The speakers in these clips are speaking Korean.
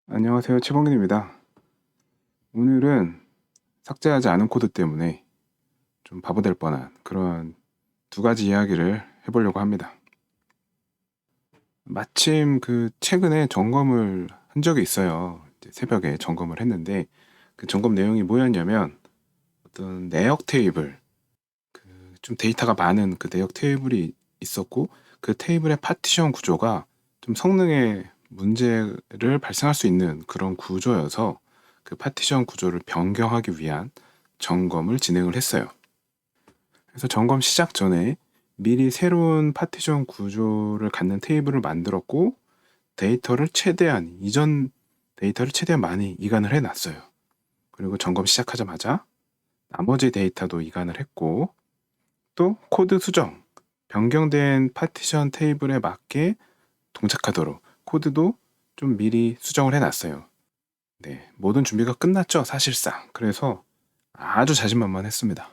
안녕하세요. 최범근입니다. 오늘은 삭제하지 않은 코드 때문에 좀 바보 될 뻔한 그런 두 가지 이야기를 해보려고 합니다. 마침 최근에 점검을 한 적이 있어요. 이제 새벽에 점검을 했는데 그 점검 내용이 뭐였냐면 어떤 내역 테이블, 좀 데이터가 많은 그 내역 테이블이 있었고 그 테이블의 파티션 구조가 좀 성능에 문제를 발생할 수 있는 그런 구조여서 그 파티션 구조를 변경하기 위한 점검을 진행을 했어요. 그래서 점검 시작 전에 미리 새로운 파티션 구조를 갖는 테이블을 만들었고 데이터를 최대한 이전 데이터를 최대한 많이 이관을 해놨어요. 그리고 점검 시작하자마자 나머지 데이터도 이관을 했고 또 코드 수정, 변경된 파티션 테이블에 맞게 동작하도록 코드도 좀 미리 수정을 해놨어요. 네, 모든 준비가 끝났죠, 사실상. 그래서 아주 자신만만했습니다.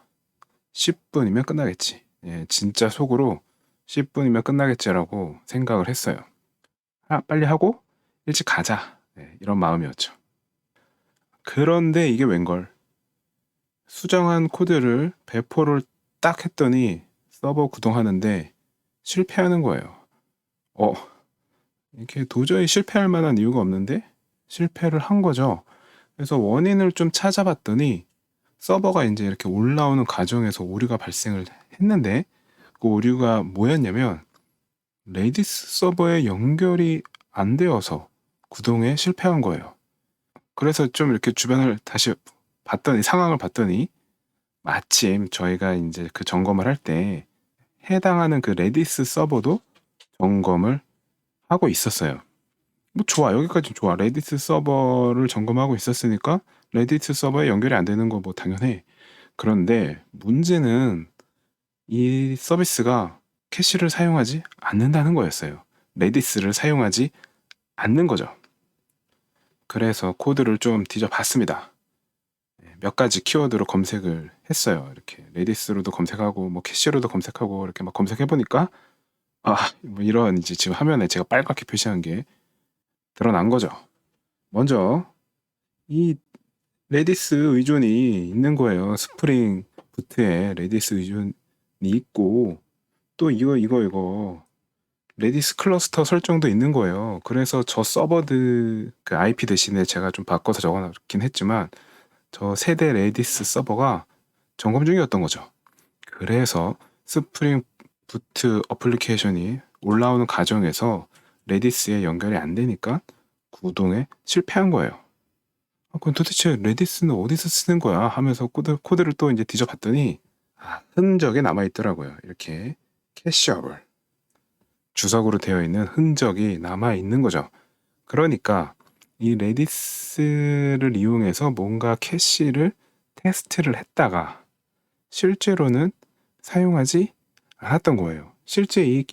10분이면 끝나겠지. 예, 진짜 속으로 10분이면 끝나겠지라고 생각을 했어요. 빨리 하고 일찍 가자. 네, 이런 마음이었죠. 그런데 이게 웬걸. 수정한 코드를 배포를 딱 했더니 서버 구동하는데 실패하는 거예요. 어, 이렇게 도저히 실패할 만한 이유가 없는데 실패를 한 거죠. 그래서 원인을 좀 찾아봤더니 서버가 이제 이렇게 올라오는 과정에서 오류가 발생을 했는데 그 오류가 뭐였냐면 레디스 서버에 연결이 안 되어서 구동에 실패한 거예요. 그래서 좀 이렇게 주변을 다시 봤더니 상황을 봤더니 마침 저희가 이제 그 점검을 할 때 해당하는 그 레디스 서버도 점검을 하고 있었어요. 뭐 좋아, 여기까지 좋아. 레디스 서버를 점검하고 있었으니까 레디스 서버에 연결이 안 되는 거 뭐 당연해. 그런데 문제는 이 서비스가 캐시를 사용하지 않는다는 거였어요. 레디스를 사용하지 않는 거죠. 그래서 코드를 좀 뒤져봤습니다. 몇 가지 키워드로 검색을 했어요. 이렇게 레디스로도 검색하고 뭐 캐시로도 검색하고 이렇게 막 검색해 보니까 뭐 이런 이제 지금 화면에 제가 빨갛게 표시한 게 드러난 거죠. 먼저 이 레디스 의존이 있는 거예요. 스프링 부트에 레디스 의존이 있고 또 이거 레디스 클러스터 설정도 있는 거예요. 그래서 저 서버드 그 IP 대신에 제가 좀 바꿔서 적어놨긴 했지만 저 세대 레디스 서버가 점검 중이었던 거죠. 그래서 스프링 부트 어플리케이션이 올라오는 과정에서 레디스에 연결이 안 되니까 구동에 실패한 거예요. 그럼 도대체 레디스는 어디서 쓰는 거야? 하면서 코드를 또 이제 뒤져봤더니 흔적이 남아있더라고요. 이렇게 캐시어블 주석으로 되어 있는 흔적이 남아 있는 거죠. 그러니까 이 레디스를 이용해서 뭔가 캐시를 테스트를 했다가 실제로는 사용하지 않았던 거예요. 실제 이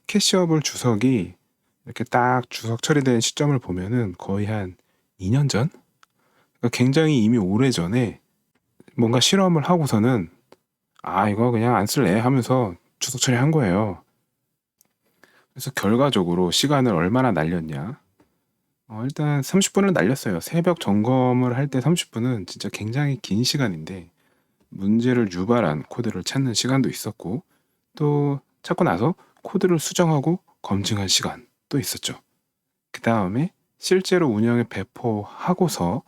캐시어블 주석이 이렇게 딱 주석 처리된 시점을 보면은 거의 한 2년 전? 그러니까 굉장히 이미 오래 전에 뭔가 실험을 하고서는 이거 그냥 안 쓸래 하면서 주석 처리한 거예요. 그래서 결과적으로 시간을 얼마나 날렸냐? 일단 30분을 날렸어요. 새벽 점검을 할 때 30분은 진짜 굉장히 긴 시간인데 문제를 유발한 코드를 찾는 시간도 있었고 또 찾고 나서 코드를 수정하고 검증한 시간도 있었죠. 그 다음에 실제로 운영에 배포하고서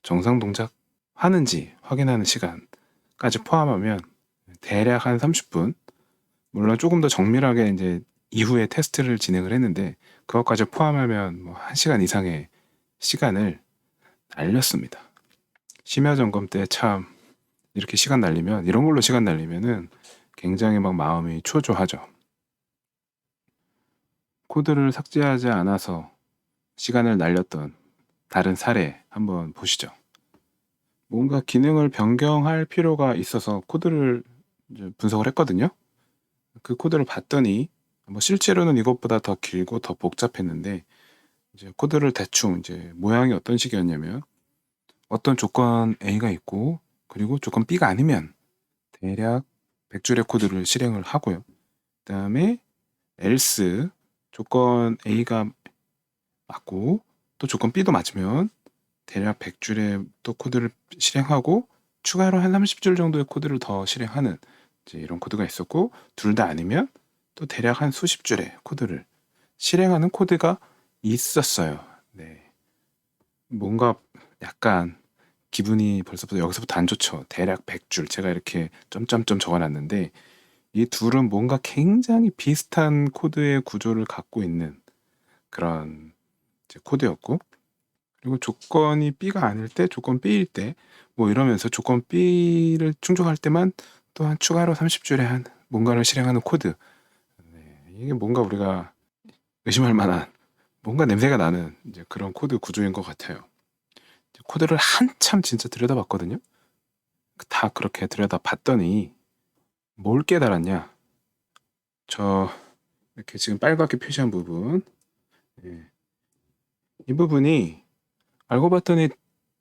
정상 동작 하는지 확인하는 시간까지 포함하면 대략 한 30분. 물론 조금 더 정밀하게 이제 이후에 테스트를 진행을 했는데 그것까지 포함하면 뭐 1시간 이상의 시간을 날렸습니다. 심야 점검 때 참 이렇게 시간 날리면 이런 걸로 시간 날리면은 굉장히 막 마음이 초조하죠. 코드를 삭제하지 않아서 시간을 날렸던 다른 사례 한번 보시죠. 뭔가 기능을 변경할 필요가 있어서 코드를 이제 분석을 했거든요. 그 코드를 봤더니 뭐 실제로는 이것보다 더 길고 더 복잡했는데 이제 코드를 대충 이제 모양이 어떤 식이었냐면 어떤 조건 A가 있고 그리고 조건 B가 아니면 대략 100줄의 코드를 실행을 하고요. 그다음에 else 조건 A가 맞고 또 조건 B도 맞으면 대략 100줄의 또 코드를 실행하고 추가로 한 30줄 정도의 코드를 더 실행하는 이제 이런 코드가 있었고, 둘 다 아니면 또 대략 한 수십 줄의 코드를 실행하는 코드가 있었어요. 네. 뭔가 약간 기분이 벌써부터 여기서부터 안 좋죠. 대략 100줄. 제가 이렇게 점점점 적어놨는데 이 둘은 뭔가 굉장히 비슷한 코드의 구조를 갖고 있는 그런 이제 코드였고, 그리고 조건이 B가 아닐 때, 조건 B일 때, 뭐 이러면서 조건 B를 충족할 때만 또한 추가로 30줄의 한 뭔가를 실행하는 코드. 네, 이게 뭔가 우리가 의심할 만한 뭔가 냄새가 나는 이제 그런 코드 구조인 것 같아요. 코드를 한참 진짜 들여다봤거든요. 다 그렇게 들여다봤더니 뭘 깨달았냐? 저 이렇게 지금 빨갛게 표시한 부분, 예, 이 부분이 알고 봤더니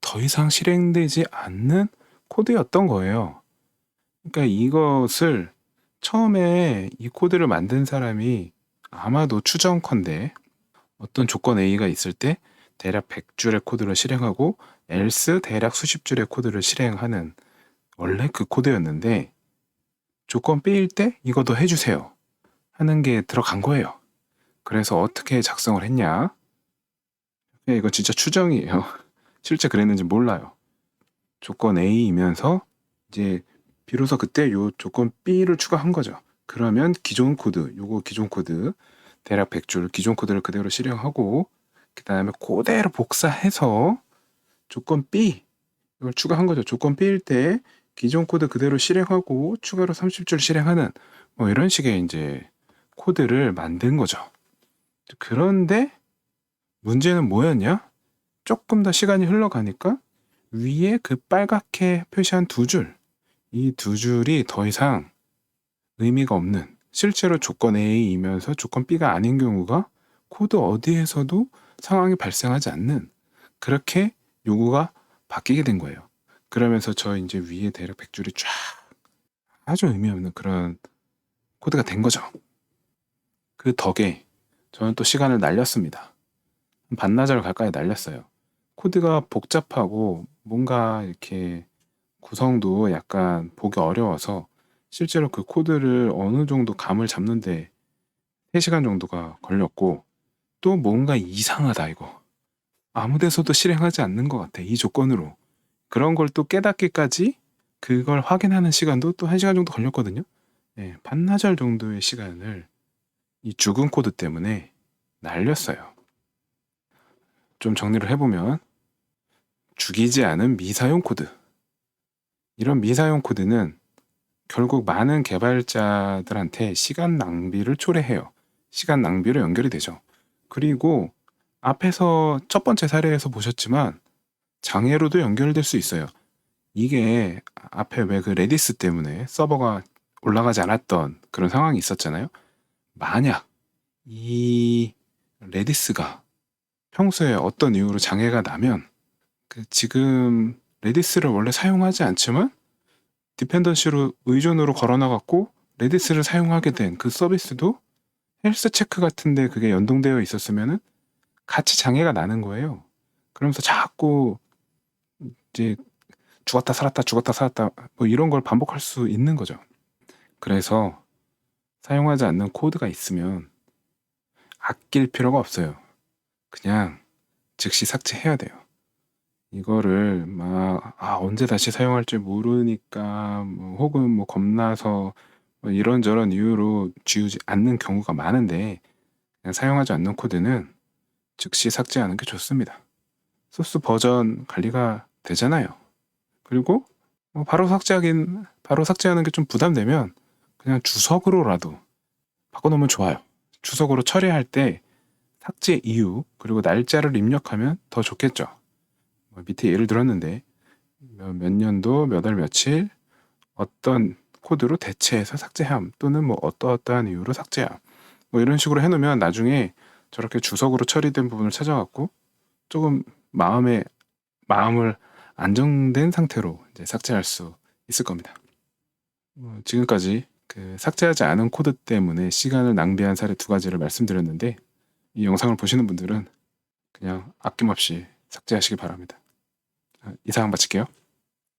더 이상 실행되지 않는 코드였던 거예요. 그러니까 이것을 처음에 이 코드를 만든 사람이 아마도 추정컨대 어떤 조건 A가 있을 때 대략 100줄의 코드를 실행하고 else 대략 수십 줄의 코드를 실행하는 원래 그 코드였는데, 조건 B일 때 이거 더 해주세요 하는 게 들어간 거예요. 그래서 어떻게 작성을 했냐? 이거 진짜 추정이에요. 실제 그랬는지 몰라요. 조건 A이면서 이제 비로소 그때 요 조건 B를 추가한 거죠. 그러면 기존 코드, 요거 기존 코드 대략 100줄 기존 코드를 그대로 실행하고, 그 다음에 그대로 복사해서 조건 B 이걸 추가한 거죠. 조건 B일 때 기존 코드 그대로 실행하고 추가로 30줄 실행하는 뭐 이런 식의 이제 코드를 만든 거죠. 그런데 문제는 뭐였냐? 조금 더 시간이 흘러가니까 위에 그 빨갛게 표시한 두 줄, 이 두 줄이 더 이상 의미가 없는, 실제로 조건 A이면서 조건 B가 아닌 경우가 코드 어디에서도 상황이 발생하지 않는, 그렇게 요구가 바뀌게 된 거예요. 그러면서 저 이제 위에 대략 100줄이 쫙 아주 의미 없는 그런 코드가 된 거죠. 그 덕에 저는 또 시간을 날렸습니다. 반나절 가까이 날렸어요. 코드가 복잡하고 뭔가 이렇게 구성도 약간 보기 어려워서 실제로 그 코드를 어느 정도 감을 잡는데 3시간 정도가 걸렸고, 또 뭔가 이상하다 이거. 아무 데서도 실행하지 않는 것 같아 이 조건으로. 그런 걸 또 깨닫기까지 그걸 확인하는 시간도 또 1시간 정도 걸렸거든요. 네, 반나절 정도의 시간을 이 죽은 코드 때문에 날렸어요. 좀 정리를 해보면, 죽이지 않은 미사용 코드. 이런 미사용 코드는 결국 많은 개발자들한테 시간 낭비를 초래해요. 시간 낭비로 연결이 되죠. 그리고 앞에서 첫 번째 사례에서 보셨지만 장애로도 연결될 수 있어요. 이게 앞에 왜 그 레디스 때문에 서버가 올라가지 않았던 그런 상황이 있었잖아요. 만약 이 레디스가 평소에 어떤 이유로 장애가 나면 그 지금 레디스를 원래 사용하지 않지만 디펜던시로 의존으로 걸어놔갖고 레디스를 사용하게 된 그 서비스도 헬스 체크 같은데 그게 연동되어 있었으면은 같이 장애가 나는 거예요. 그러면서 자꾸 이제 죽었다 살았다 뭐 이런 걸 반복할 수 있는 거죠. 그래서 사용하지 않는 코드가 있으면 아낄 필요가 없어요. 그냥 즉시 삭제해야 돼요. 이거를 막 언제 다시 사용할지 모르니까 뭐 혹은 뭐 겁나서 뭐 이런저런 이유로 지우지 않는 경우가 많은데, 그냥 사용하지 않는 코드는 즉시 삭제하는 게 좋습니다. 소스 버전 관리가 되잖아요. 그리고 뭐 바로 삭제하는 게 좀 부담되면 그냥 주석으로라도 바꿔놓으면 좋아요. 주석으로 처리할 때 삭제 이유 그리고 날짜를 입력하면 더 좋겠죠. 밑에 예를 들었는데 몇 년도 몇 월 며칠 어떤 코드로 대체해서 삭제함, 또는 뭐 어떠어떠한 이유로 삭제함, 뭐 이런 식으로 해놓으면 나중에 저렇게 주석으로 처리된 부분을 찾아갖고 조금 마음을 안정된 상태로 이제 삭제할 수 있을 겁니다. 지금까지 그 삭제하지 않은 코드 때문에 시간을 낭비한 사례 2가지를 말씀드렸는데, 이 영상을 보시는 분들은 그냥 아낌없이 삭제하시기 바랍니다. 이상 마칠게요.